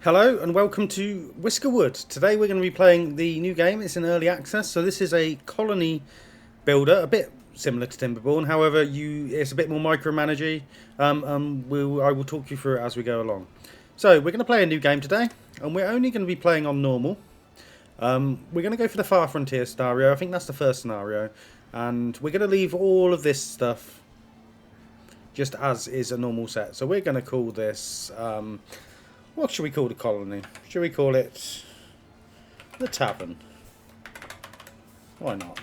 Hello and welcome to Whiskerwood. Today we're going to be playing the new game. It's in early access, so this is a colony builder, a bit similar to Timberborn. However, it's a bit more micromanagey. I will talk you through it as we go along. So we're going to play a new game today, and we're only going to be playing on normal. We're going to go for the Far Frontier scenario. I think that's the first scenario, and we're going to leave all of this stuff just as is a normal set. So we're going to call this. What should we call the colony? Should we call it the Tavern? Why not?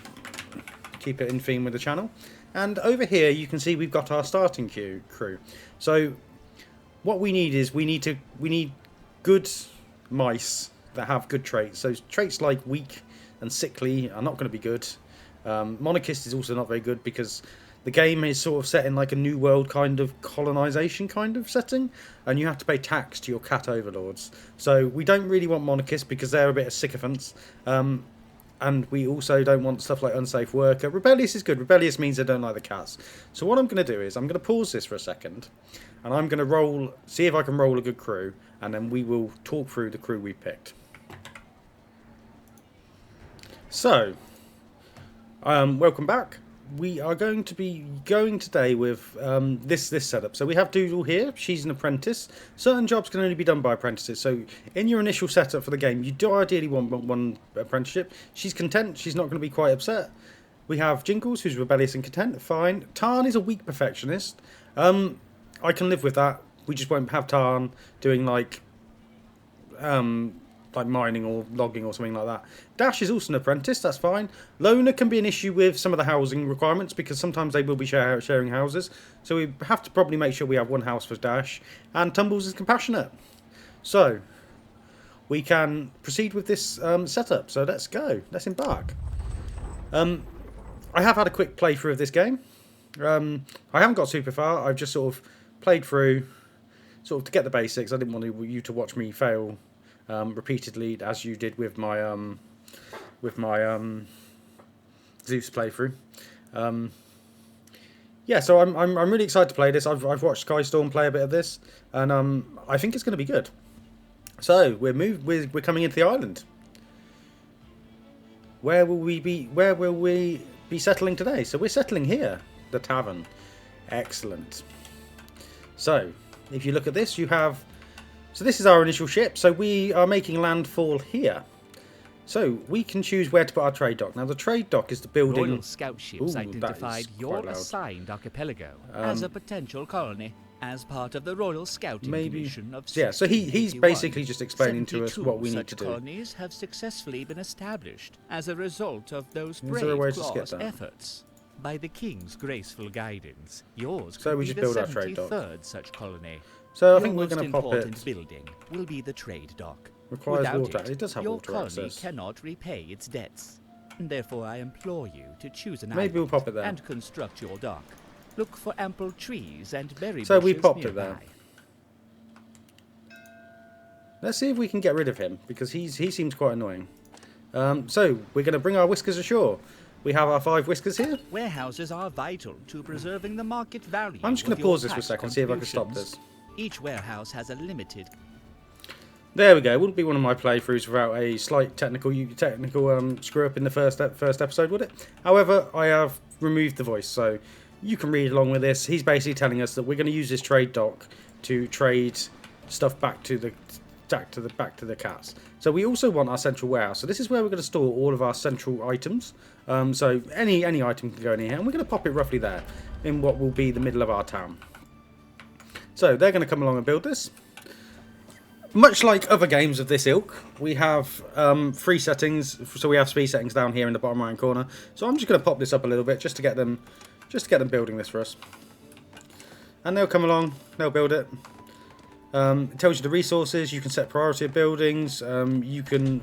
Keep it in theme with the channel. And over here you can see we've got our starting crew. So what we need is we need good mice that have good traits. So traits like weak and sickly are not going to be good. Monarchist is also not very good because the game is sort of set in like a new world kind of colonization kind of setting, and you have to pay tax to your cat overlords. So we don't really want monarchists because they're a bit of sycophants, and we also don't want stuff like unsafe worker. Rebellious is good. Rebellious means they don't like the cats. So what I'm going to do is I'm going to pause this for a second, and I'm going to see if I can roll a good crew, and then we will talk through the crew we picked. So, welcome back. We are going to be going today with this setup. So we have Doodle here. She's an apprentice. Certain jobs can only be done by apprentices. So in your initial setup for the game, you do ideally want one apprenticeship. She's content. She's not going to be quite upset. We have Jingles, who's rebellious and content. Fine. Tarn is a weak perfectionist. I can live with that. We just won't have Tarn doing like mining or logging or something like that. Dash is also an apprentice, that's fine. Loner can be an issue with some of the housing requirements because sometimes they will be sharing houses. So we have to probably make sure we have one house for Dash. And Tumbles is compassionate. So we can proceed with this setup. So let's go. Let's embark. I have had a quick playthrough of this game. I haven't got super far. I've just sort of played through sort of to get the basics. I didn't want you to watch me fail repeatedly as you did with my Zeus playthrough. Yeah, so I'm really excited to play this. I've watched Skystorm play a bit of this, and I think it's going to be good. So we're coming into the island. Where will we be settling today? So we're settling here, the Tavern. Excellent. So if you look at this, you have. So this is our initial ship, so we are making landfall here. So we can choose where to put our trade dock. Now the trade dock is the building... Royal scout ships identified your assigned archipelago as a potential colony as part of the Royal Scouting Commission of 1681. Yeah, so he's basically just explaining to us what we need to do. Colonies have successfully been established as a result of those brave claws' efforts. By the King's graceful guidance, yours could be the 73rd such colony. So I think we're going to pop it. Your most important building will be the trade dock. Requires Without water. It does have water access. Your colony cannot repay its debts. Therefore, I implore you to choose an Maybe we'll pop it there and construct your dock. Look for ample trees and berry bushes So we popped nearby. it there. Let's see if we can get rid of him because he seems quite annoying. So we're going to bring our whiskers ashore. We have our 5 whiskers here. Warehouses are vital to preserving the market value. I'm just going to pause this for a second, see if I can stop this. Each warehouse has a limited. There we go. It wouldn't be one of my playthroughs without a slight technical screw up in the first episode, would it? However, I have removed the voice, so you can read along with this. He's basically telling us that we're going to use this trade dock to trade stuff back to the cats. So we also want our central warehouse. So this is where we're going to store all of our central items. So any item can go in here, and we're going to pop it roughly there in what will be the middle of our town. So they're going to come along and build this. Much like other games of this ilk, we have 3 settings. So we have speed settings down here in the bottom right hand corner. So I'm just going to pop this up a little bit just to get them building this for us. And they'll come along, they'll build it. It tells you the resources. You can set priority of buildings. You can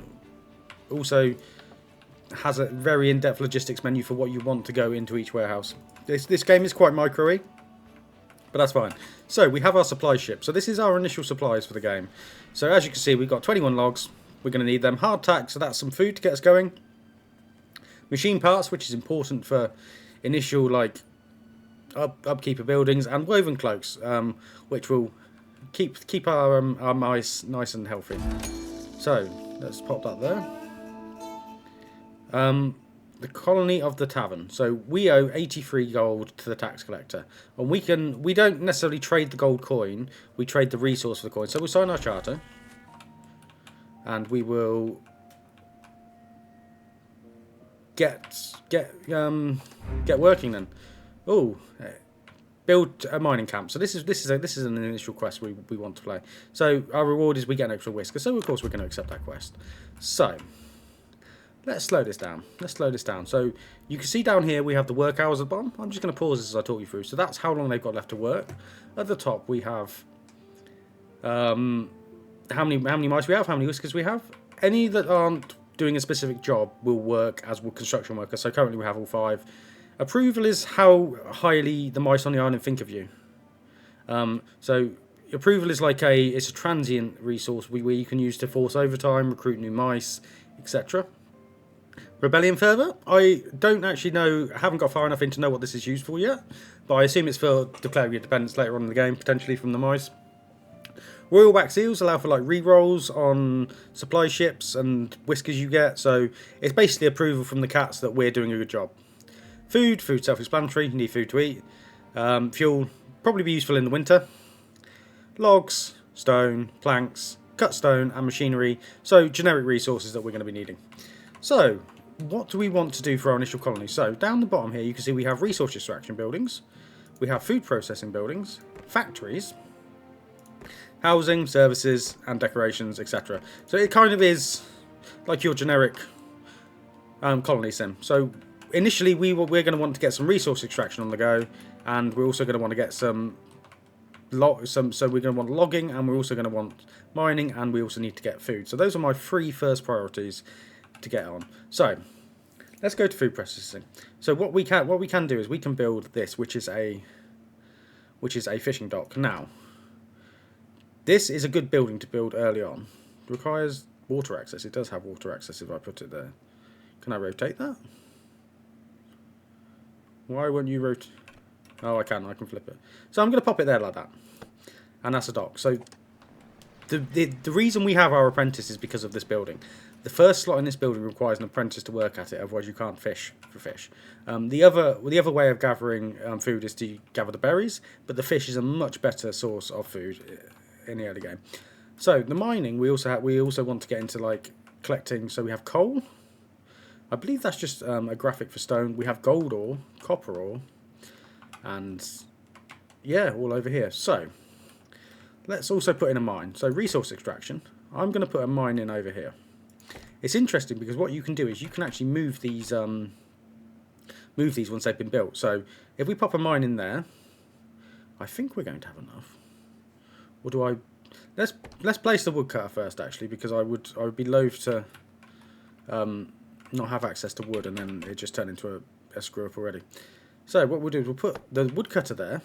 also has a very in-depth logistics menu for what you want to go into each warehouse. This game is quite micro-y, but that's fine. So we have our supply ship. So this is our initial supplies for the game. So as you can see, we've got 21 logs. We're going to need them. Hardtack, so that's some food to get us going. Machine parts, which is important for initial upkeep of buildings, and woven cloaks, which will keep our mice nice and healthy. So let's pop that there. The colony of the Tavern. So we owe 83 gold to the tax collector, and we don't necessarily trade the gold coin. We trade the resource for the coin. So we'll sign our charter, and we will get working then. Oh, build a mining camp. So this is an initial quest we want to play. So our reward is we get an extra whisker. So of course we're going to accept that quest. So let's slow this down. So you can see down here we have the work hours at the bottom. I'm just going to pause this as I talk you through. So that's how long they've got left to work. At the top we have how many mice we have, how many whiskers we have. Any that aren't doing a specific job will work as construction workers. So currently we have all 5. Approval is how highly the mice on the island think of you. So approval is like it's a transient resource where you can use to force overtime, recruit new mice, etc. Rebellion fervour. I don't actually know, I haven't got far enough in to know what this is used for yet, but I assume it's for declaring your independence later on in the game, potentially from the mice. Royal wax seals allow for like re-rolls on supply ships and whiskers you get, so it's basically approval from the cats that we're doing a good job. Food self-explanatory, you need food to eat. Fuel, probably be useful in the winter. Logs, stone, planks, cut stone and machinery, so generic resources that we're going to be needing. So what do we want to do for our initial colony? So down the bottom here you can see we have resource extraction buildings, we have food processing buildings, factories, housing, services and decorations, etc. So it kind of is like your generic colony sim. So initially we're going to want to get some resource extraction on the go, and we're also going to want to get so we're going to want logging, and we're also going to want mining, and we also need to get food. So those are my 3 first priorities to get on. So let's go to food processing. So what we can do is we can build this, which is a fishing dock. Now this is a good building to build early on. It requires water access. It does have water access if I put it there. Can I rotate that? Why won't you rotate? Oh, I can flip it. So I'm going to pop it there like that. And that's a dock. So the reason we have our apprentice is because of this building. The first slot in this building requires an apprentice to work at it, otherwise you can't fish for fish. The other way of gathering food is to gather the berries, but the fish is a much better source of food in the early game. So the mining, we also want to get into like collecting. So we have coal. I believe that's just a graphic for stone. We have gold ore, copper ore, and yeah, all over here. So let's also put in a mine. So resource extraction. I'm going to put a mine in over here. It's interesting because what you can do is you can actually move these once they've been built. So if we pop a mine in there, I think we're going to have enough. Or do I? Let's place the woodcutter first, actually, because I would be loath to not have access to wood and then it just turn into a screw up already. So what we'll do is we'll put the woodcutter there,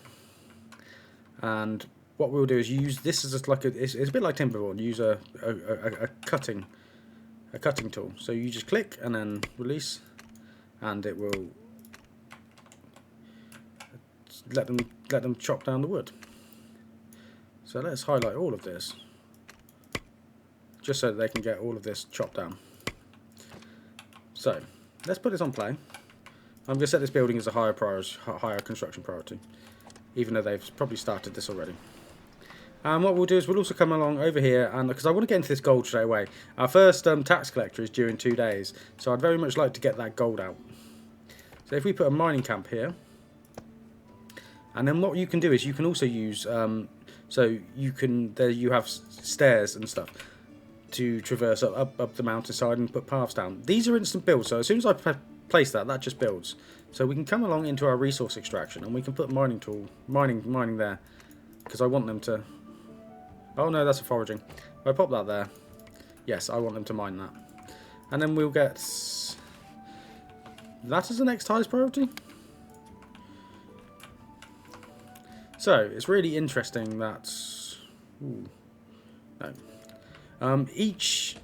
and what we'll do is use this as like it's a bit like Timberborn. Use a cutting tool. So you just click and then release, and it will let them chop down the wood. So let's highlight all of this, just so that they can get all of this chopped down. So let's put this on play. I'm going to set this building as a higher construction priority, even though they've probably started this already. And what we'll do is we'll also come along over here, and because I want to get into this gold straight away. Our first tax collector is due in 2 days, so I'd very much like to get that gold out. So if we put a mining camp here, and then what you can do is you can also use so you have stairs and stuff to traverse up the mountainside and put paths down. These are instant builds, so as soon as I place that just builds. So we can come along into our resource extraction, and we can put mining there, because I want them to. Oh no, that's a foraging. If I pop that there, yes, I want them to mine that, and then we'll get that as the next highest priority. So it's really interesting that each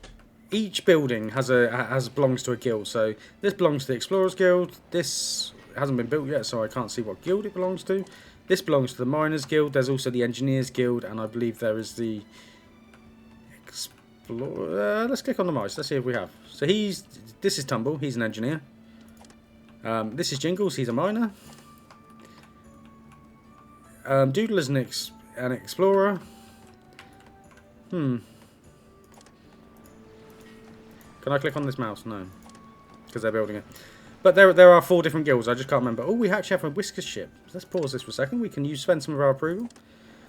building belongs to a guild. So this belongs to the Explorers Guild. This hasn't been built yet, so I can't see what guild it belongs to. This belongs to the Miners Guild. There's also the Engineers Guild, and I believe there is the Explorer. Let's click on the mice. Let's see if we have. So this is Tumble. He's an engineer. This is Jingles. He's a miner. Doodle is an explorer. Can I click on this mouse? No, because they're building it. But there are 4 different guilds. I just can't remember. Oh, we actually have a Whiskers ship. Let's pause this for a second. We can spend some of our approval.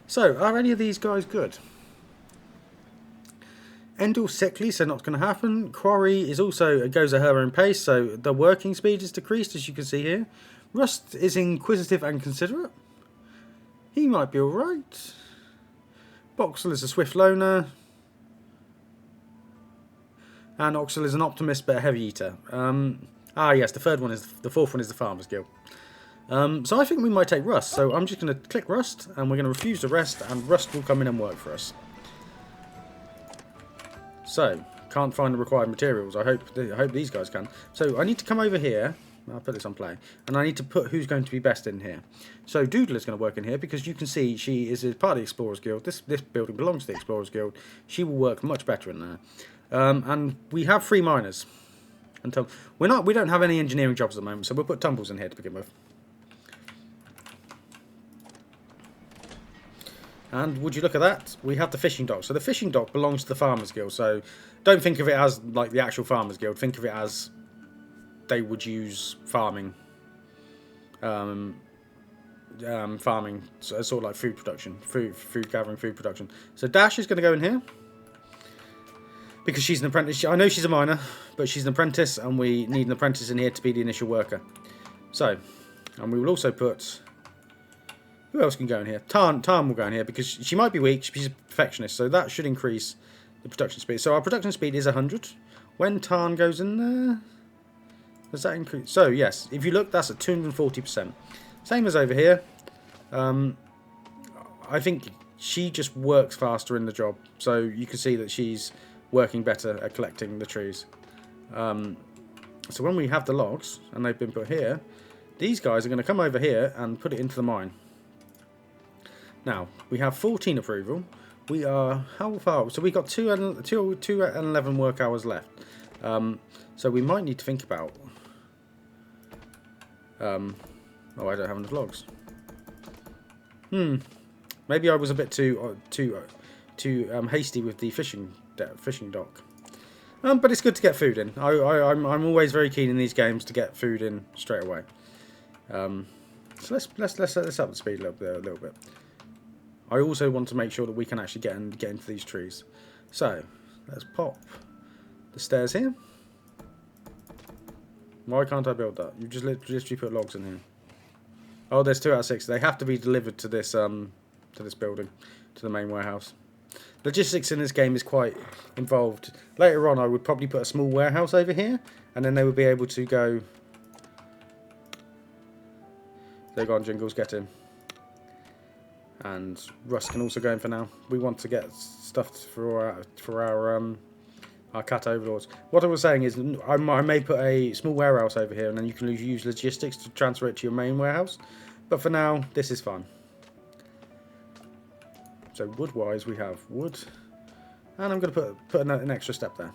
So, are any of these guys good? Endor's sickly, so not going to happen. Quarry is also goes at her own pace, so the working speed is decreased, as you can see here. Rust is inquisitive and considerate. He might be alright. Boxel is a swift loner. And Oxel is an optimist but a heavy eater. Yes, the fourth one is the Farmers Guild. So I think we might take Rust. So I'm just going to click Rust, and we're going to refuse the rest, and Rust will come in and work for us. So, can't find the required materials. I hope these guys can. So I need to come over here. I'll put this on play. And I need to put who's going to be best in here. So Doodle is going to work in here because you can see she is a part of the Explorers Guild. This building belongs to the Explorers Guild. She will work much better in there. And we have 3 miners. We don't have any engineering jobs at the moment, so we'll put Tumbles in here to begin with. And would you look at that? We have the fishing dock. So the fishing dock belongs to the Farmers Guild. So don't think of it as like the actual Farmers Guild. Think of it as they would use farming. Farming, so sort of like food production. Food gathering, food production. So Dash is going to go in here. Because she's an apprentice. I know she's a miner, but she's an apprentice. And we need an apprentice in here to be the initial worker. So, and we will also put... Who else can go in here? Tarn will go in here because she might be weak. She's a perfectionist, so that should increase the production speed. So our production speed is 100. When Tarn goes in there, does that increase? So yes, if you look, that's at 240%. Same as over here. I think she just works faster in the job. So you can see that she's working better at collecting the trees. So when we have the logs, and they've been put here, these guys are going to come over here and put it into the mine. Now, we have 14 approval. We are, how far? So we've got 2 and 11 work hours left. So we might need to think about... oh, I don't have enough logs. Maybe I was a bit too hasty with the fishing dock. But it's good to get food in. I'm always very keen in these games to get food in straight away. So let's up the speed a little bit. I also want to make sure that we can actually get into these trees. So let's pop the stairs here. Why can't I build that? You just literally put logs in here. Oh, there's 2 out of 6. They have to be delivered to this building, to the main warehouse. Logistics in this game is quite involved. Later on, I would probably put a small warehouse over here, and then they would be able to go. There you go on, Jingles, get in. And Russ can also go in for now. We want to get stuff for our cat overlords. What I was saying is I may put a small warehouse over here, and then you can use logistics to transfer it to your main warehouse. But for now, this is fine. So wood-wise, we have wood, and I'm going to put an extra step there.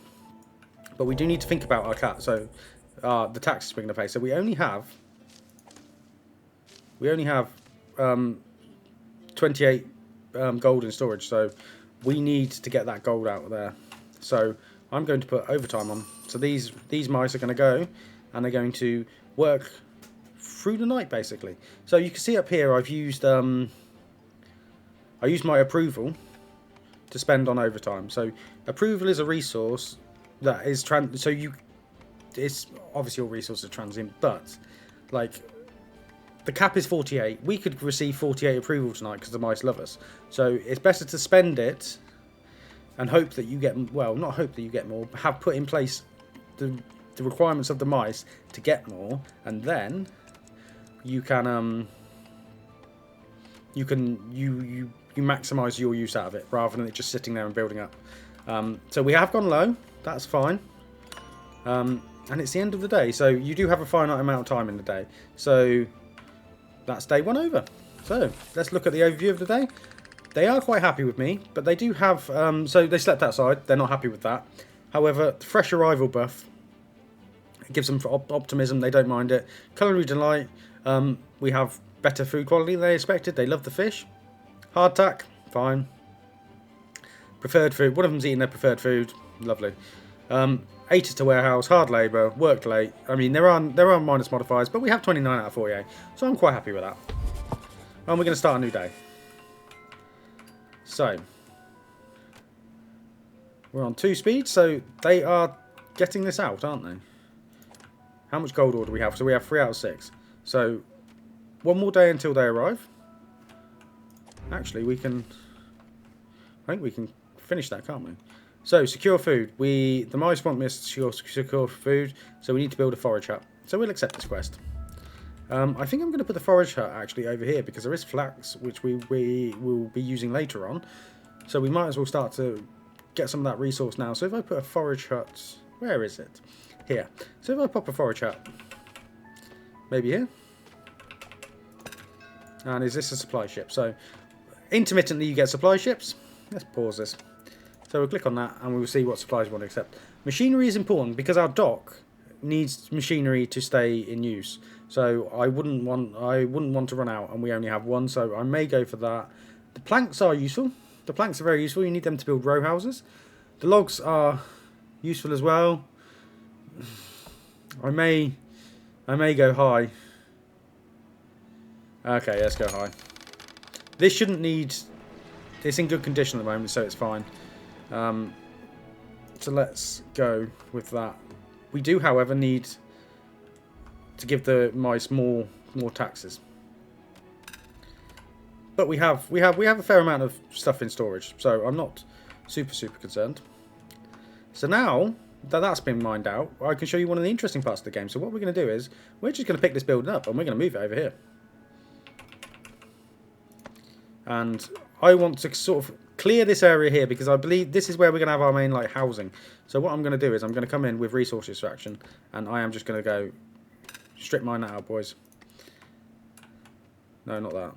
But we do need to think about our cat. So the taxes we're going to pay. So we only have 28 gold in storage. So we need to get that gold out of there. So I'm going to put overtime on. So these mice are going to go, and they're going to work through the night basically. So you can see up here I've used I used my approval to spend on overtime. So approval is a resource that is it's obviously your resources are transient, but like the cap is 48. We could receive 48 approval tonight because the mice love us. So it's better to spend it and hope that you get, well, not hope that you get more, but have put in place the requirements of the mice to get more, and then you can you maximize your use out of it rather than it just sitting there and building up. So we have gone low. That's fine. And it's the end of the day, so you do have a finite amount of time in the day. So that's day 1 over. So, let's look at the overview of the day. They are quite happy with me, but they do have... so, they slept outside. They're not happy with that. However, the fresh arrival buff gives them optimism. They don't mind it. Culinary delight. We have better food quality than they expected. They love the fish. Hardtack. Fine. Preferred food. One of them's eating their preferred food. Lovely. 80 to warehouse. Hard labour. Worked late. I mean, there are minus modifiers, but we have 29 out of 48. So I'm quite happy with that. And we're going to start a new day. So, we're on 2 speed, so they are getting this out, aren't they? How much gold ore do we have? So we have 3 out of 6. So, one more day until they arrive. Actually, I think we can finish that, can't we? So, secure food. The mice want me to secure food, so we need to build a forage hut. So we'll accept this quest. I think I'm going to put the forage hut actually over here because there is flax, which we will be using later on. So we might as well start to get some of that resource now. So if I put a forage hut, where is it? Here. So if I pop a forage hut, maybe here. And is this a supply ship? So intermittently you get supply ships. Let's pause this. So we'll click on that and we will see what supplies we want to accept. Machinery is important because our dock needs machinery to stay in use. So I wouldn't want to run out, and we only have 1, so I may go for that. The planks are useful. The planks are very useful. You need them to build row houses. The logs are useful as well. I may go high. Okay, let's go high. This shouldn't need... It's in good condition at the moment, so it's fine. So let's go with that. We do, however, need to give the mice more taxes. But we have a fair amount of stuff in storage, so I'm not super concerned. So now that that's been mined out, I can show you one of the interesting parts of the game. So what we're going to do is we're just going to pick this building up and we're going to move it over here. And I want to sort of clear this area here because I believe this is where we're going to have our main like housing. So what I'm going to do is I'm going to come in with resource extraction and I am just going to go strip mine that out, boys. No, not that.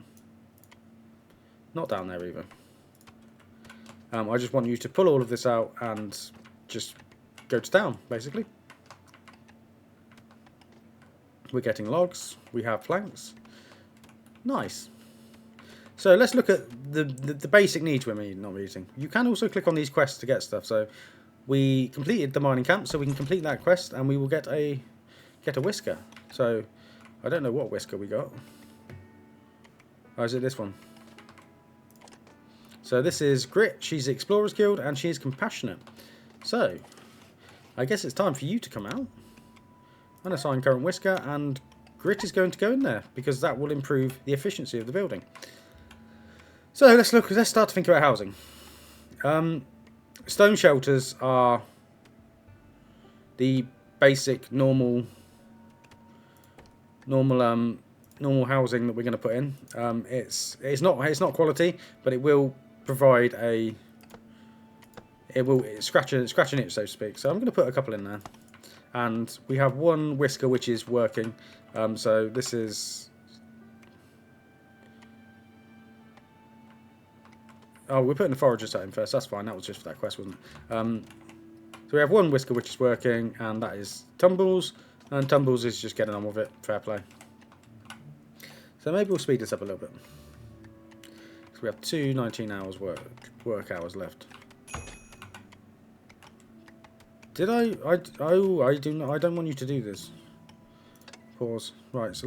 Not down there either. I just want you to pull all of this out and just go to town, basically. We're getting logs. We have planks. Nice. So let's look at the basic needs we're not meeting. You can also click on these quests to get stuff. So we completed the mining camp, so we can complete that quest and we will get a whisker. So I don't know what whisker we got. Oh, is it this one? So this is Grit. She's the Explorers Guild and she is compassionate. So I guess it's time for you to come out. Unassign current whisker, and Grit is going to go in there because that will improve the efficiency of the building. So let's start to think about housing. Stone shelters are the basic normal housing that we're going to put in. It's not quality, but it will provide scratch an itch, so to speak. So I'm going to put a couple in there, and we have one whisker which is working. So this is. Oh, we're putting the forager set in first. That's fine. That was just for that quest, wasn't it? So we have one whisker which is working, and that is Tumbles. And Tumbles is just getting on with it. Fair play. So maybe we'll speed this up a little bit. So we have 19 hours work hours left. Did I don't want you to do this. Pause. Right, so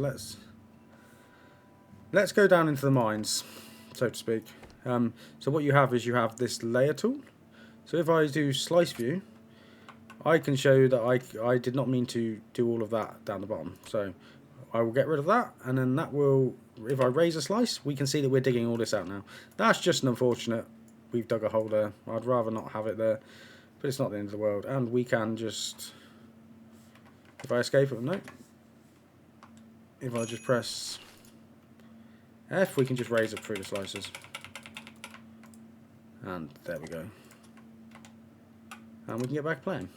let's go down into the mines, so to speak. So what you have is you have this layer tool. So if I do slice view, I can show that I did not mean to do all of that down the bottom. So I will get rid of that, and then that will, if I raise a slice, we can see that we're digging all this out now. That's just an unfortunate, we've dug a hole there. I'd rather not have it there, but it's not the end of the world. And we can just, if I escape it, no. If I just press F, we can just raise it through the slices. And there we go. And we can get back playing.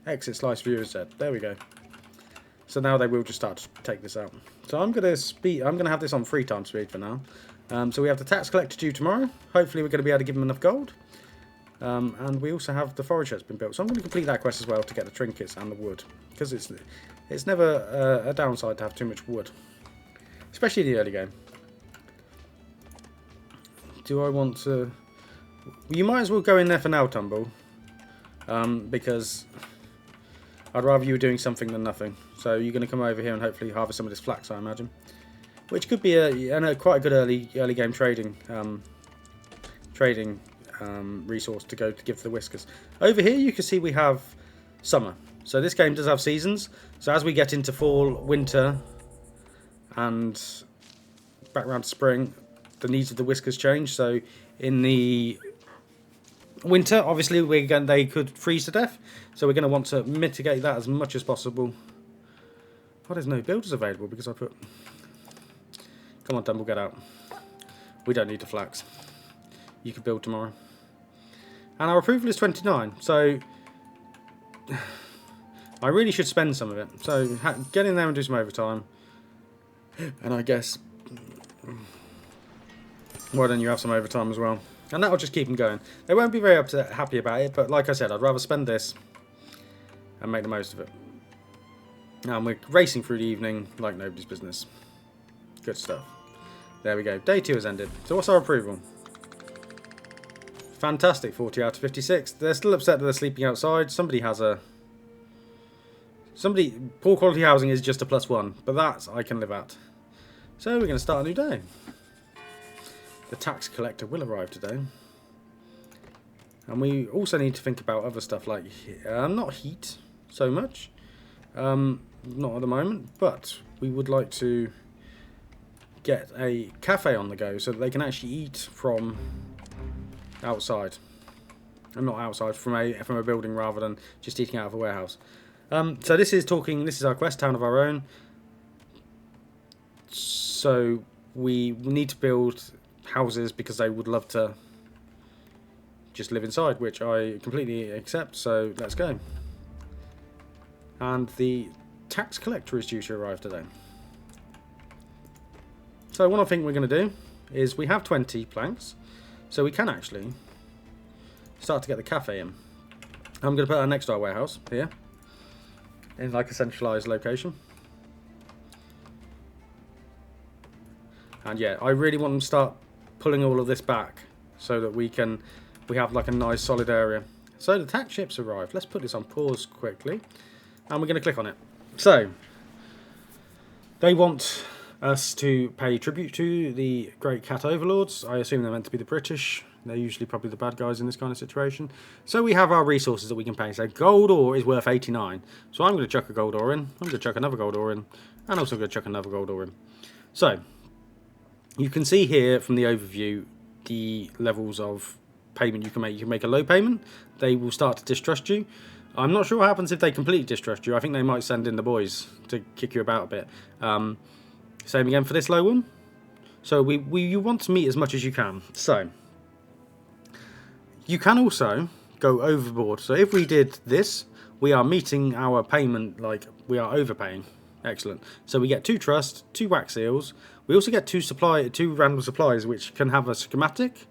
Exit slice view is set. There we go. So now they will just start to take this out. So I'm going to have this on 3 times speed for now. So we have the tax collector due tomorrow. Hopefully we're going to be able to give them enough gold. And we also have the forage that's been built. So I'm going to complete that quest as well to get the trinkets and the wood. Because it's never a downside to have too much wood. Especially in the early game. Do I want to... You might as well go in there for now, Tumble. Because I'd rather you were doing something than nothing. So you're going to come over here and hopefully harvest some of this flax, I imagine. Which could be quite a good early game trading resource to give to the whiskers. Over here you can see we have summer. So this game does have seasons. So as we get into fall, winter, and back around to spring, the needs of the whiskers change. So in the winter, obviously they could freeze to death. So we're going to want to mitigate that as much as possible. Oh, there's no builders available because I put... Come on, Dumble, get out. We don't need the flax. You can build tomorrow. And our approval is 29, so I really should spend some of it. So get in there and do some overtime. And I guess, why don't you have some overtime as well? And that'll just keep them going. They won't be very happy about it, but like I said, I'd rather spend this and make the most of it. And we're racing through the evening like nobody's business. Good stuff. There we go. Day 2 has ended. So what's our approval? Fantastic. 40 out of 56. They're still upset that they're sleeping outside. Poor quality housing is just a +1. But that I can live at. So we're going to start a new day. The tax collector will arrive today. And we also need to think about other stuff like... not heat so much. Not at the moment. But we would like to... get a cafe on the go so that they can actually eat from outside. And not outside, from a building rather than just eating out of a warehouse. So this is our quest, Town of Our Own. So we need to build houses because they would love to just live inside, which I completely accept, so let's go. And the tax collector is due to arrive today. So one thing we're going to do is we have 20 planks, so we can actually start to get the cafe in. I'm going to put our next to our warehouse here, in like a centralised location. And yeah, I really want them to start pulling all of this back so that we have like a nice solid area. So the tax ships arrived. Let's put this on pause quickly, and we're going to click on it. So they want us to pay tribute to the great cat overlords. I assume they're meant to be the British. They're usually probably the bad guys in this kind of situation. So we have our resources that we can pay. So gold ore is worth 89. So I'm going to chuck a gold ore in. I'm going to chuck another gold ore in. And also going to chuck another gold ore in. So you can see here from the overview the levels of payment you can make. You can make a low payment. They will start to distrust you. I'm not sure what happens if they completely distrust you. I think they might send in the boys to kick you about a bit. Same again for this low one. So you want to meet as much as you can. So you can also go overboard. So if we did this, we are meeting our payment, like we are overpaying. Excellent. So we get 2 trust, 2 wax seals. We also get 2 random supplies which can have a schematic,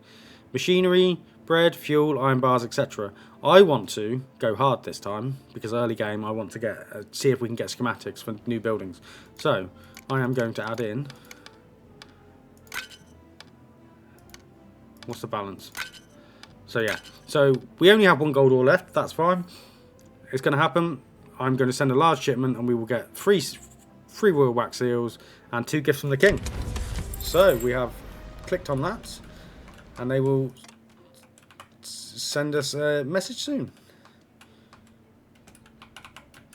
machinery, bread, fuel, iron bars, etc. I want to go hard this time because early game I want to see if we can get schematics for new buildings. So I am going to add in... What's the balance? So yeah, so we only have 1 gold ore left, that's fine. It's going to happen. I'm going to send a large shipment and we will get 3 royal wax seals and 2 gifts from the king. So we have clicked on that and they will send us a message soon.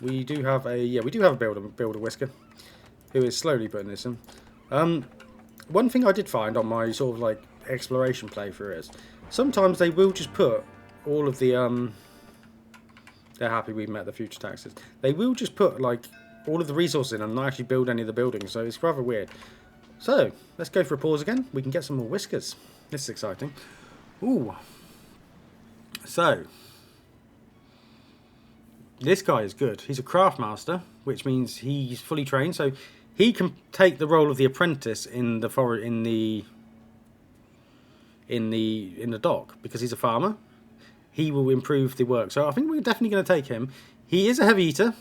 We do have a builder whisker who is slowly putting this in. One thing I did find on my sort of like exploration playthrough is sometimes they will just put all of the they're happy we've met the future taxes. They will just put like all of the resources in and not actually build any of the buildings, so it's rather weird. So let's go for a pause again. We can get some more whiskers. This is exciting. Ooh. So this guy is good. He's a craft master, which means he's fully trained, so he can take the role of the apprentice in the dock because he's a farmer. He will improve the work. So I think we're definitely going to take him. He is a heavy eater,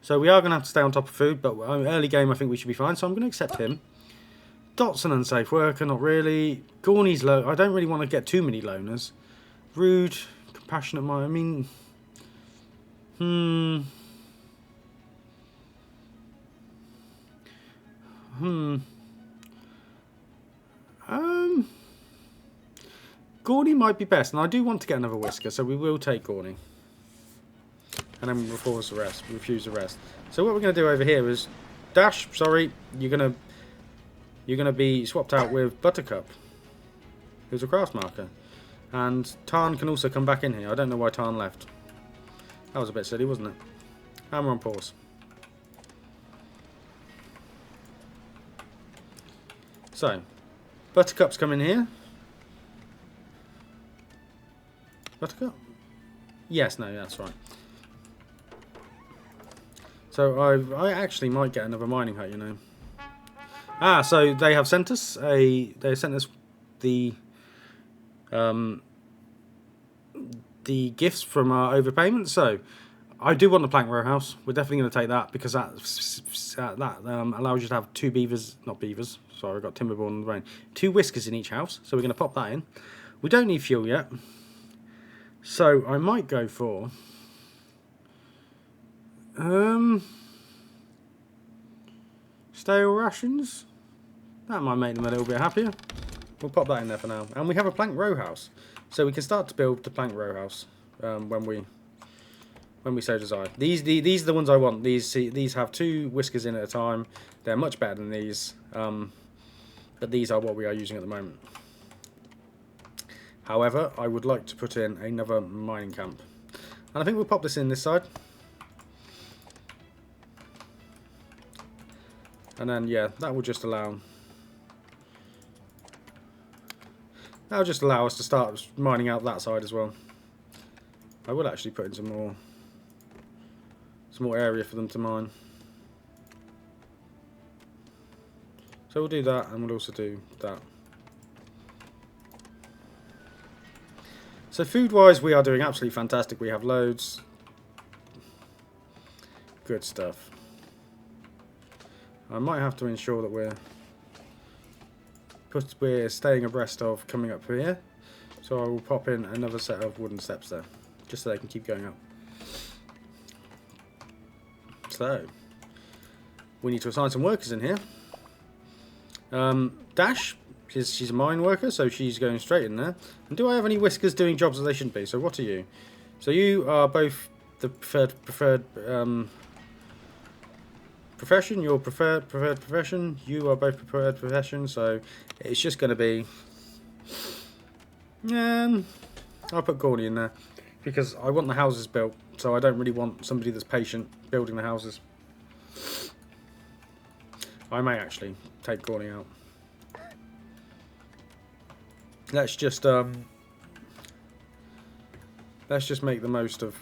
so we are going to have to stay on top of food, but early game I think we should be fine, so I'm going to accept him. Dot's an unsafe worker, not really. Gorney's low. I don't really want to get too many loners. Rude, compassionate mind. I mean, Gorney might be best, and I do want to get another whisker, so we will take Gorney. And then refuse the rest. So what we're going to do over here is, Dash, sorry, you're going to be swapped out with Buttercup, who's a craft marker. And Tarn can also come back in here. I don't know why Tarn left. That was a bit silly, wasn't it? And we're on pause. So, Buttercup's coming here. Buttercup? Yes, no, that's right. So I actually might get another mining hut, you know. Ah, so they have sent us the gifts from our overpayment. So I do want the plank row house. We're definitely going to take that because that allows you to have two beavers, not beavers. Sorry, I got timberborn in the brain. 2 whiskers in each house. So we're going to pop that in. We don't need fuel yet. So I might go for stale rations. That might make them a little bit happier. We'll pop that in there for now. And we have a plank row house, so we can start to build the plank row house when we so desire. These are the ones I want. These have 2 whiskers in at a time. They're much better than these, but these are what we are using at the moment. However, I would like to put in another mining camp, and I think we'll pop this in this side. And then, yeah, that will just allow us to start mining out that side as well. I will actually put in some more area for them to mine. So we'll do that, and we'll also do that. So food-wise, we are doing absolutely fantastic. We have loads. Good stuff. I might have to ensure that we're staying abreast of coming up here. So I will pop in another set of wooden steps there, just so they can keep going up. So we need to assign some workers in here. Dash, she's a mine worker, so she's going straight in there. And do I have any whiskers doing jobs that they shouldn't be? So what are you? So you are both the preferred profession. Your preferred profession. You are both preferred profession. So it's just going to be. I'll put Gordy in there because I want the houses built. So I don't really want somebody that's patient building the houses. I may actually take Gordy out. Let's just make the most of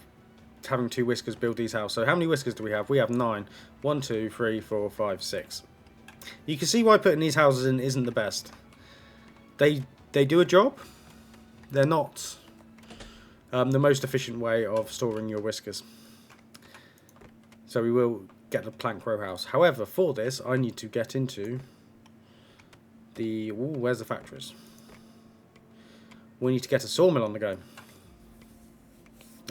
having 2 whiskers build these houses. So how many whiskers do we have? We have 9. 1, 2, 3, 4, 5, 6. You can see why putting these houses in isn't the best. They do a job. They're not the most efficient way of storing your whiskers. So we will get the plank row house. However, for this, I need to get into the... Ooh, where's the factories? We need to get a sawmill on the go.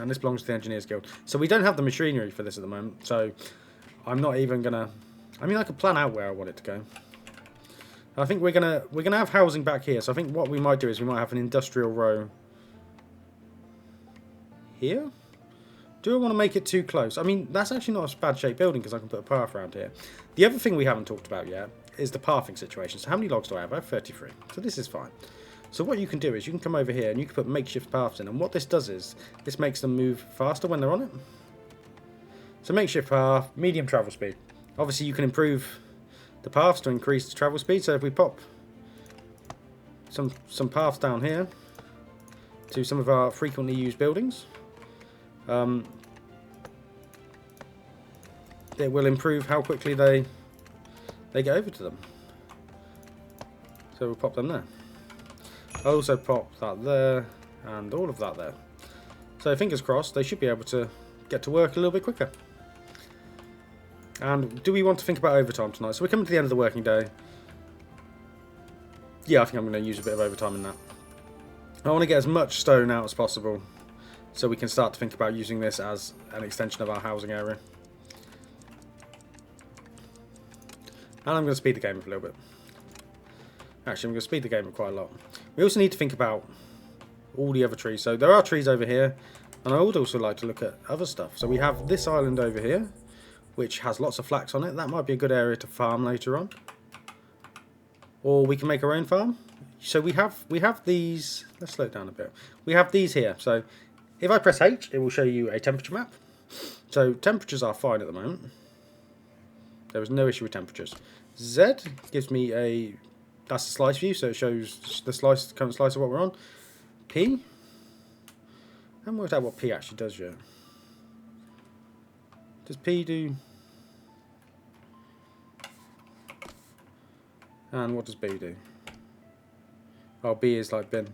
And this belongs to the Engineers Guild. So we don't have the machinery for this at the moment. So I'm not even going to... I mean, I could plan out where I want it to go. I think we're gonna have housing back here. So I think what we might do is we might have an industrial row here. Do I want to make it too close? I mean, that's actually not a bad shaped building because I can put a path around here. The other thing we haven't talked about yet is the pathing situation. So how many logs do I have? I have 33. So this is fine. So what you can do is you can come over here and you can put makeshift paths in. And what this does is this makes them move faster when they're on it. So makeshift path, medium travel speed. Obviously you can improve the paths to increase the travel speed. So if we pop some paths down here to some of our frequently used buildings, it will improve how quickly they get over to them. So we'll pop them there. I'll also pop that there and all of that there. So fingers crossed, they should be able to get to work a little bit quicker. And do we want to think about overtime tonight? So we're coming to the end of the working day. Yeah, I think I'm going to use a bit of overtime in that. I want to get as much stone out as possible so we can start to think about using this as an extension of our housing area. And I'm going to speed the game up a little bit. Actually, I'm going to speed the game up quite a lot. We also need to think about all the other trees. So there are trees over here, and I would also like to look at other stuff. So we have this island over here, which has lots of flax on it. That might be a good area to farm later on. Or we can make our own farm. So we have these. Let's slow it down a bit. We have these here. So if I press H, it will show you a temperature map. So temperatures are fine at the moment. There was no issue with temperatures. Z gives me a, that's the slice view, so it shows the current slice of what we're on. P, I haven't worked out what P actually does yet. Does P do? And what does B do? Oh, B is like bin.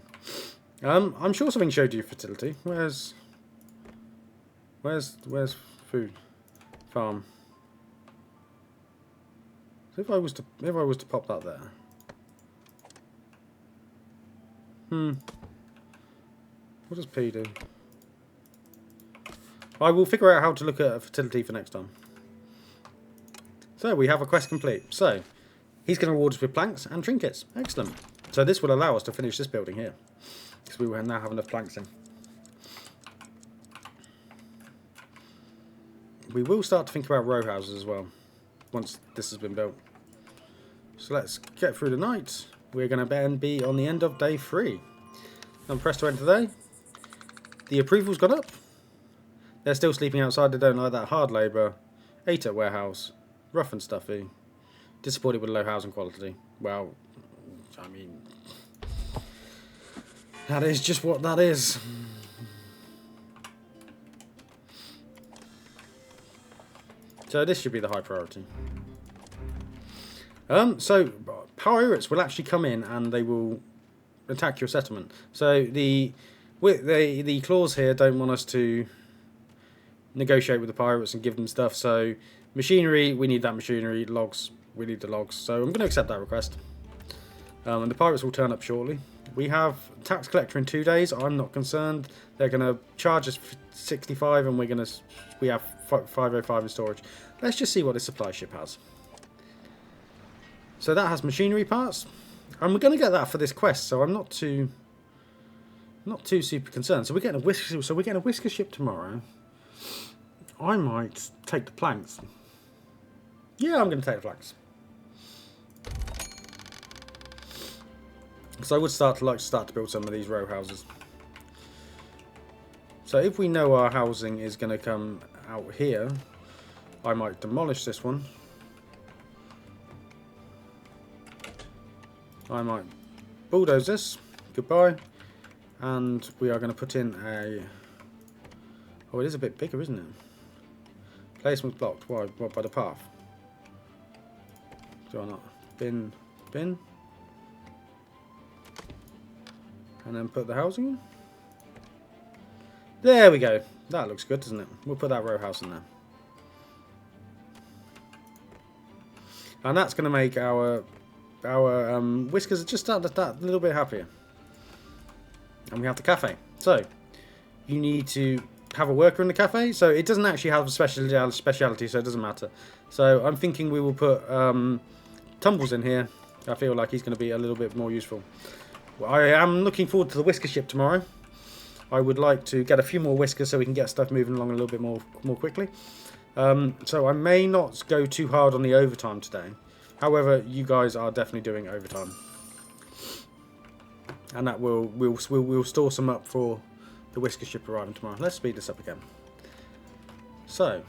I'm sure something showed you fertility. Where's food? Farm. So if I was to pop that there. What does P do? I will figure out how to look at fertility for next time. So we have a quest complete. So he's going to reward us with planks and trinkets. Excellent. So this will allow us to finish this building here, because we will now have enough planks in. We will start to think about row houses as well once this has been built. So let's get through the night. We're going to then be on the end of day 3. I'm pressed to enter today. The approval's gone up. They're still sleeping outside. They don't like that. Hard labour. 8 at warehouse. Rough and stuffy. Disappointed with low housing quality. Well, I mean, that is just what that is. So this should be the high priority. So pirates will actually come in and they will attack your settlement. So the clause here don't want us to negotiate with the pirates and give them stuff. So machinery, we need that machinery. Logs, we need the logs. So I'm going to accept that request. And the pirates will turn up shortly. We have tax collector in 2 days. I'm not concerned. They're going to charge us 65, and we have 505 in storage. Let's just see what this supply ship has. So that has machinery parts, and we're going to get that for this quest. So I'm not too super concerned. So we're getting a whisker ship tomorrow. I might take the planks. Yeah, I'm going to take the planks. So I would start to build some of these row houses. So if we know our housing is going to come out here, I might demolish this one. I might bulldoze this. Goodbye. And we are going to put in a... Oh, it is a bit bigger, isn't it? Placement blocked. Why? What, by the path? Do I not? Bin. And then put the housing in. There we go. That looks good, doesn't it? We'll put that row house in there. And that's going to make our whiskers just start that a little bit happier. And we have the cafe. So you need to have a worker in the cafe. So it doesn't actually have a speciality, so it doesn't matter. So I'm thinking we will put Tumbles in here. I feel like he's going to be a little bit more useful. I am looking forward to the whisker ship tomorrow. I would like to get a few more whiskers so we can get stuff moving along a little bit more quickly. So I may not go too hard on the overtime today. However, you guys are definitely doing overtime, and that we'll store some up for the whisker ship arriving tomorrow. Let's speed this up again. So,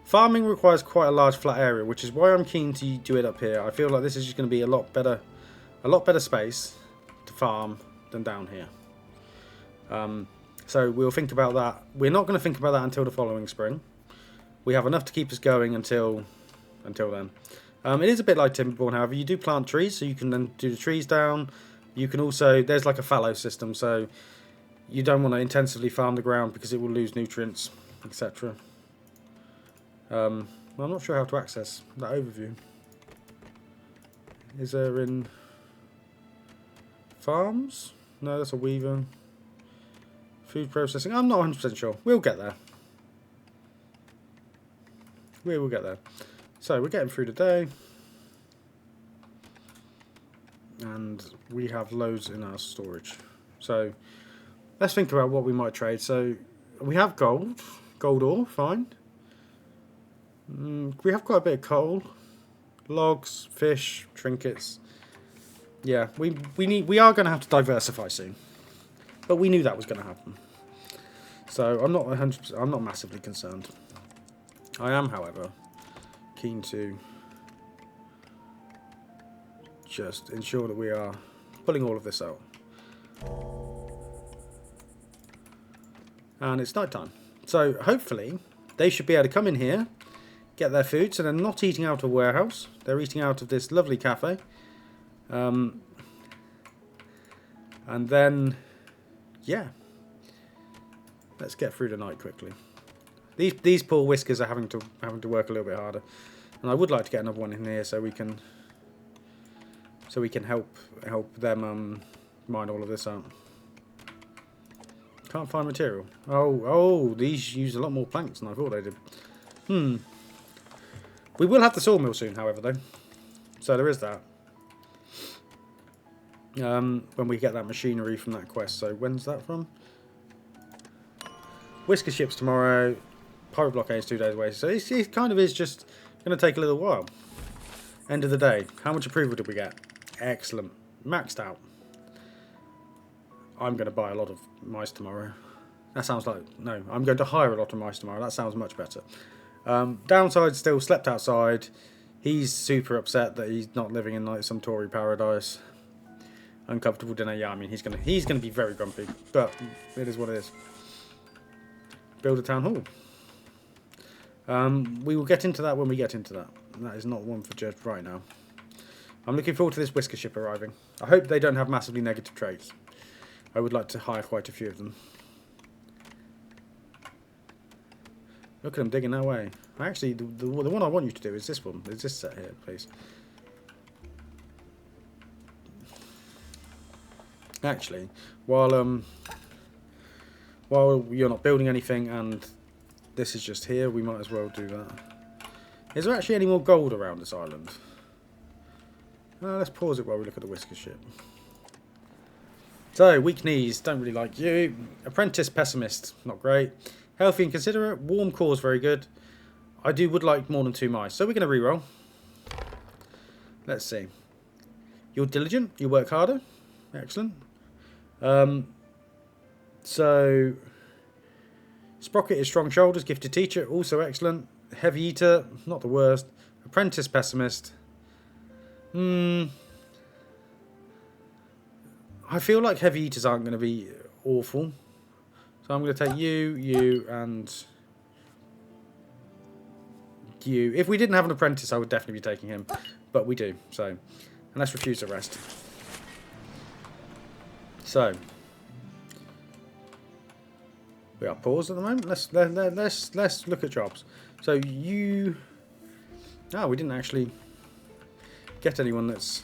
farming requires quite a large flat area, which is why I'm keen to do it up here. I feel like this is just going to be a lot better space to farm than down here. So we'll think about that. We're not going to think about that until the following spring. we have enough to keep us going until then. It is a bit like Timberborn, however. You do plant trees, so you can then do the trees down. You can also, there's like a fallow system, so you don't want to intensively farm the ground because it will lose nutrients, etc. Well, I'm not sure how to access that overview. Is there in farms? No, that's a weaver. Food processing. I'm not 100% sure. We'll get there. We will get there. So we're getting through the day. And we have loads in our storage. So let's think about what we might trade. So we have gold. Gold ore, fine. We have quite a bit of coal. Logs, fish, trinkets. Yeah, we are going to have to diversify soon. But we knew that was going to happen. So I'm not 100%, I'm not massively concerned. I am, however, keen to just ensure that we are pulling all of this out. And it's night time. So hopefully they should be able to come in here, get their food. So they're not eating out of a warehouse. They're eating out of this lovely cafe. And then, yeah. Let's get through the night quickly. These poor whiskers are having to work a little bit harder. And I would like to get another one in here so we can help them mine all of this out. Can't find material. Oh, these use a lot more planks than I thought they did. We will have the sawmill soon, however, though. So there is that. When we get that machinery from that quest. So when's that from? Whisker ships tomorrow. Pirate blockade is 2 days away. So it kind of is just going to take a little while. End of the day. How much approval did we get? Excellent. Maxed out. I'm going to buy a lot of mice tomorrow. That sounds like... No, I'm going to hire a lot of mice tomorrow. That sounds much better. Downside, still slept outside. He's super upset that he's not living in like some Tory paradise. Uncomfortable dinner. Yeah, I mean, he's gonna be very grumpy. But it is what it is. Build a town hall. We will get into that when we get into that. That is not one for just right now. I'm looking forward to this whisker ship arriving. I hope they don't have massively negative traits. I would like to hire quite a few of them. Look at them digging that way. Actually, the one I want you to do is this one. Is this set here, please? Actually, while you're not building anything and this is just here, we might as well do that. Is there actually any more gold around this island? Let's pause it while we look at the whisker ship. So, weak knees, don't really like you. Apprentice pessimist, not great. Healthy and considerate, warm cause, very good. I would like more than 2 mice, so we're going to reroll. Let's see. You're diligent, you work harder. Excellent. So, Sprocket is strong shoulders, gifted teacher, also excellent. Heavy eater, not the worst. Apprentice pessimist. I feel like heavy eaters aren't going to be awful. So I'm going to take you, and you. If we didn't have an apprentice, I would definitely be taking him. But we do, so. And let's refuse to rest. So. We are paused at the moment. Let's look at jobs. So you... Oh, we didn't actually get anyone that's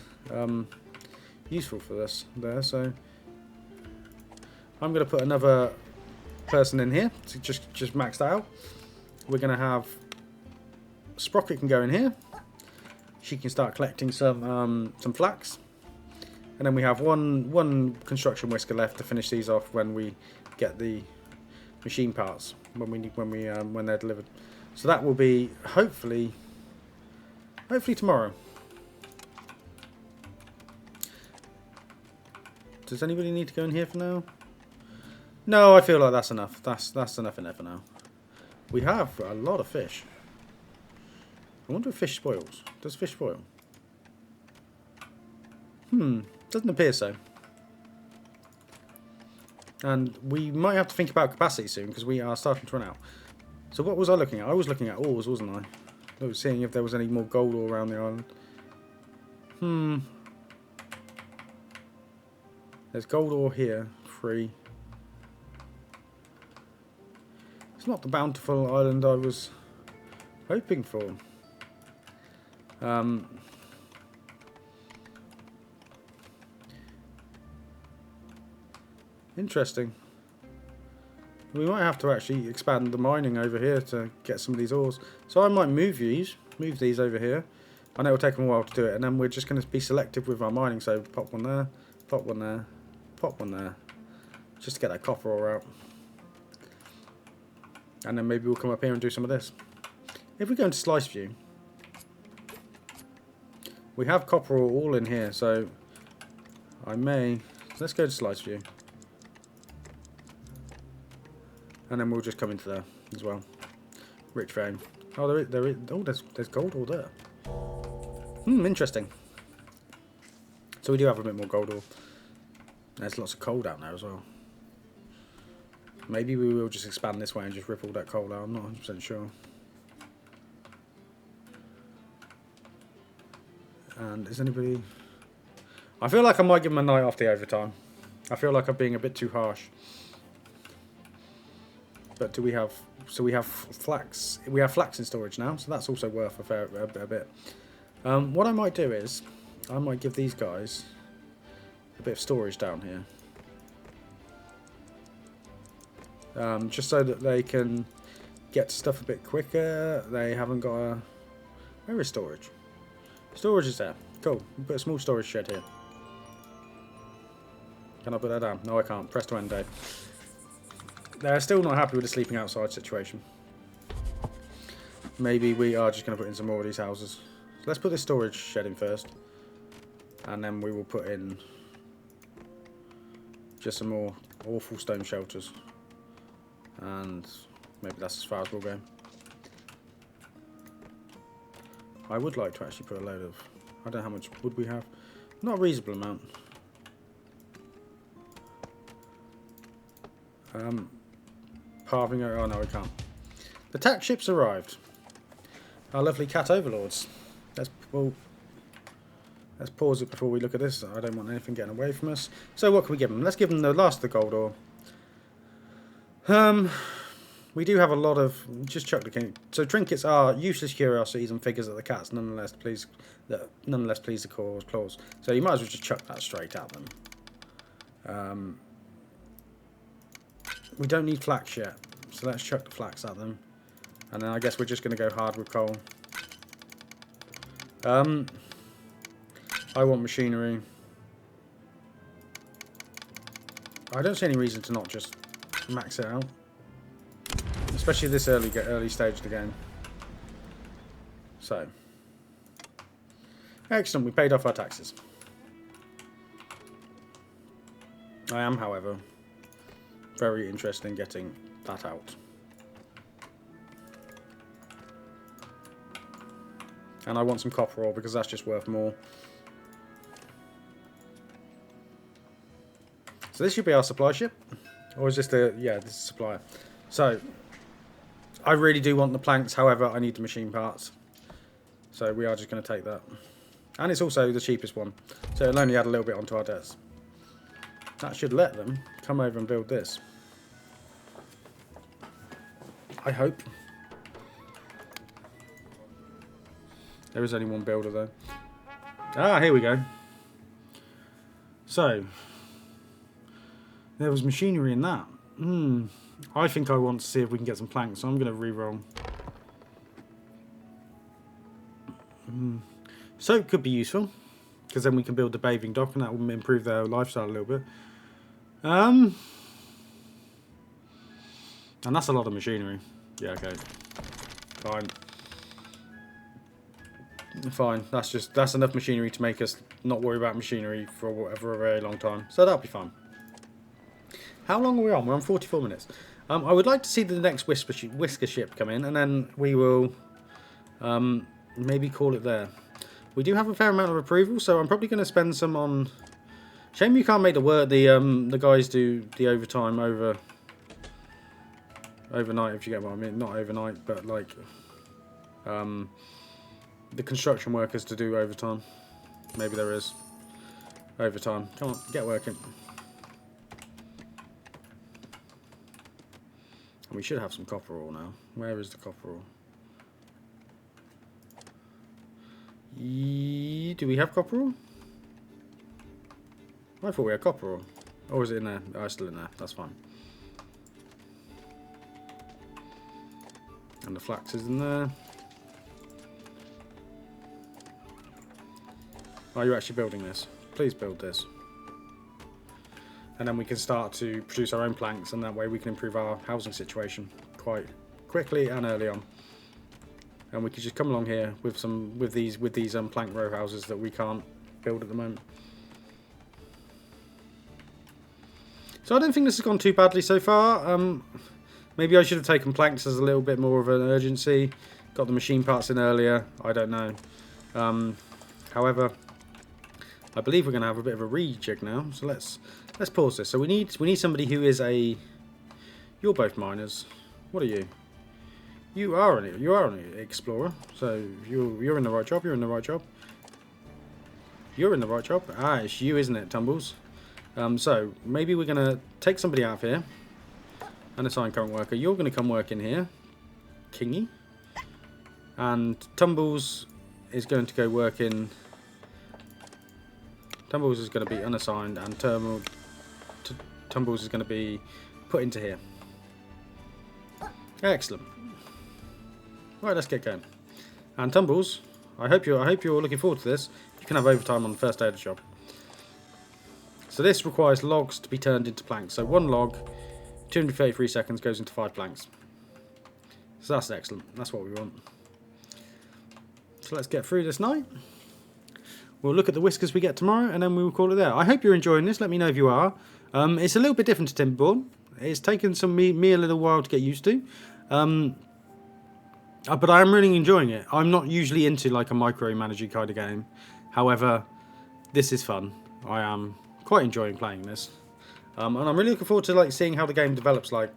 useful for this there, so I'm going to put another person in here to just max that out. We're going to have Sprocket can go in here. She can start collecting some flax, and then we have one construction whisker left to finish these off when we get the machine parts when they're delivered. So that will be hopefully tomorrow. Does anybody need to go in here for now? No, I feel like that's enough. That's enough in there for now. We have a lot of fish. I wonder if fish spoils. Does fish spoil? Doesn't appear so. And we might have to think about capacity soon because we are starting to run out. So what was I looking at? I was looking at ores, wasn't I? I was seeing if there was any more gold ore around the island. There's gold ore here, free. It's not the bountiful island I was hoping for. Interesting. We might have to actually expand the mining over here to get some of these ores. So I might move these over here. I know it'll take them a while to do it, and then we're just going to be selective with our mining. So pop one there, pop one there, pop one there, just to get that copper ore out. And then maybe we'll come up here and do some of this. If we go into slice view, we have copper ore all in here, so I may... Let's go to slice view. And then we'll just come into there as well. Rich vein. Oh, there's gold ore there. Interesting. So we do have a bit more gold ore. There's lots of coal down there as well. Maybe we will just expand this way and just rip all that coal out. I'm not 100% sure. And is anybody... I feel like I might give them a night off the overtime. I feel like I'm being a bit too harsh. But do we have... So we have flax. We have flax in storage now, so that's also worth a bit. What I might do is, I might give these guys a bit of storage down here. Just so that they can get stuff a bit quicker. They haven't got a... Where is storage? Storage is there. Cool. We'll put a small storage shed here. Can I put that down? No, I can't. Press to end day. They're still not happy with the sleeping outside situation. Maybe we are just going to put in some more of these houses. So let's put this storage shed in first. And then we will put in just some more awful stone shelters. And maybe that's as far as we'll go. I would like to actually put a load of... I don't know how much wood we have. Not a reasonable amount. Carving... Oh no, we can't. The tack ship's arrived. Our lovely cat overlords. Let's pause it before we look at this. I don't want anything getting away from us. So what can we give them? Let's give them the last of the gold ore. We do have a lot of... Just chuck the king. So trinkets are useless curiosities and figures that the cats nonetheless please the claws. So you might as well just chuck that straight at them. We don't need flax yet, so let's chuck the flax at them. And then I guess we're just going to go hard with coal. I want machinery. I don't see any reason to not just max it out. Especially this early stage of the game. So. Excellent, we paid off our taxes. I am, however, very interested in getting that out. And I want some copper ore because that's just worth more. So this should be our supply ship. Or is this the... Yeah, this is supplier. So, I really do want the planks. However, I need the machine parts. So we are just going to take that. And it's also the cheapest one. So it'll only add a little bit onto our debts. That should let them come over and build this. I hope. There is only one builder though. Ah, here we go. So, there was machinery in that. I think I want to see if we can get some planks, so I'm going to re-roll. Soap could be useful, because then we can build the bathing dock and that will improve their lifestyle a little bit. And that's a lot of machinery. Yeah, okay. Fine. That's enough machinery to make us not worry about machinery for a very long time. So that'll be fine. How long are we on? We're on 44 minutes. I would like to see the next whisker ship come in, and then we will maybe call it there. We do have a fair amount of approval, so I'm probably going to spend some on... Shame you can't make the guys do the overtime over overnight, if you get what I mean. Not overnight, but like the construction workers to do overtime. Maybe there is overtime. Come on, get working. And we should have some copper ore now. Where is the copper ore? Do we have copper ore? I thought we had copper ore. Or is it in there? Oh, it's still in there. That's fine. And the flax is in there. Are you actually building this? Please build this. And then we can start to produce our own planks, and that way we can improve our housing situation quite quickly and early on. And we could just come along here with these plank row houses that we can't build at the moment. So I don't think this has gone too badly so far. Maybe I should have taken planks as a little bit more of an urgency. Got the machine parts in earlier. I don't know. However, I believe we're going to have a bit of a rejig now. So let's pause this. So we need somebody who is a. You're both miners. What are you? You are an explorer. So you're in the right job. You're in the right job. You're in the right job. Ah, it's you, isn't it, Tumbles? So maybe we're going to take somebody out of here and assign current worker. You're going to come work in here, Kingy, and Tumbles is going to go work in. Tumbles is going to be unassigned, and Tumbles is going to be put into here. Excellent. Right, let's get going. And Tumbles, I hope you're looking forward to this. You can have overtime on the first day of the job. So this requires logs to be turned into planks. So one log, 233 seconds, goes into 5 planks. So that's excellent. That's what we want. So let's get through this night. We'll look at the whiskers we get tomorrow, and then we will call it there. I hope you're enjoying this. Let me know if you are. It's a little bit different to Timberborn. It's taken me a little while to get used to. But I am really enjoying it. I'm not usually into like a micromanaging kind of game. However, this is fun. I am quite enjoying playing this. And I'm really looking forward to like seeing how the game develops. Like,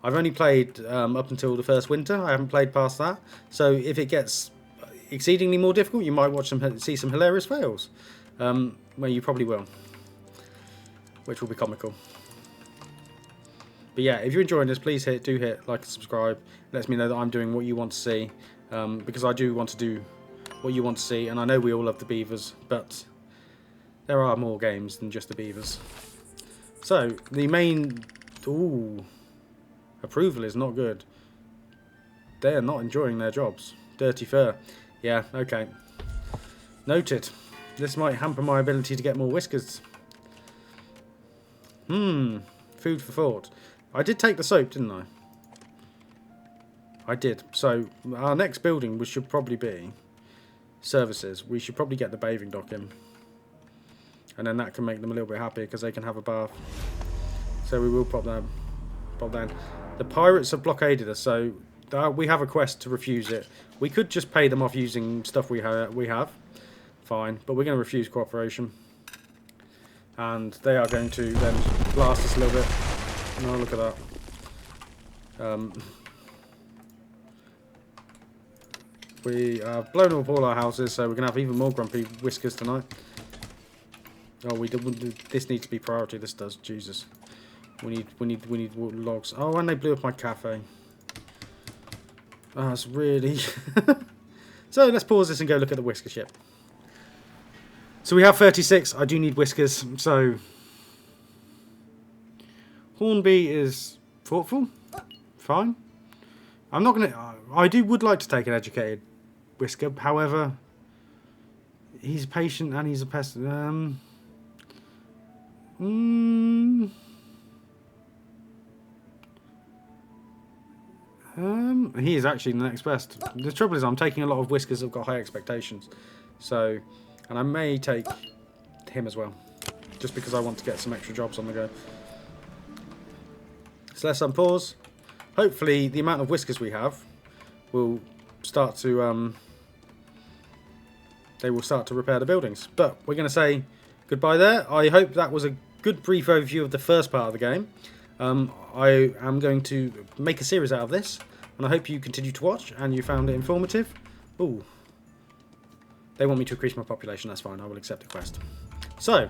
I've only played up until the first winter. I haven't played past that. So if it gets exceedingly more difficult, you might see some hilarious fails. Well, you probably will, which will be comical. But yeah, if you're enjoying this, please do hit like and subscribe. It lets me know that I'm doing what you want to see, because I do want to do what you want to see, and I know we all love the beavers, but there are more games than just the beavers. So the main approval is not good. They are not enjoying their jobs. Dirty fur. Yeah, okay. Noted. This might hamper my ability to get more whiskers. Food for thought. I did take the soap, didn't I? I did. So our next building should probably be services. We should probably get the bathing dock in. And then that can make them a little bit happy because they can have a bath. So we will pop that in. The pirates have blockaded us, so we have a quest to refuse it. We could just pay them off using stuff we have. Fine. But we're going to refuse cooperation. And they are going to then blast us a little bit. Oh, look at that. We have blown up all our houses, so we're going to have even more grumpy whiskers tonight. Oh, this needs to be priority. This does. Jesus. We need logs. Oh, and they blew up my cafe. Oh, that's really... So let's pause this and go look at the whisker ship. So we have 36. I do need whiskers. So Hornby is thoughtful. Fine. I'm not gonna. would like to take an educated whisker. However, he's patient and he's a pest. He is actually the next best. The trouble is I'm taking a lot of whiskers that have got high expectations. So, and I may take him as well. Just because I want to get some extra jobs on the go. So let's unpause. Hopefully the amount of whiskers we have will start to they will start to repair the buildings. But we're going to say goodbye there. I hope that was a good brief overview of the first part of the game. I am going to make a series out of this, and I hope you continue to watch and you found it informative. Ooh. They want me to increase my population, that's fine, I will accept the quest. So,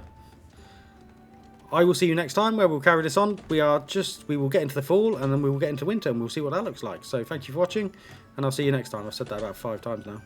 I will see you next time where we'll carry this on. We will get into the fall and then we will get into winter and we'll see what that looks like. So thank you for watching and I'll see you next time. I've said that about 5 times now.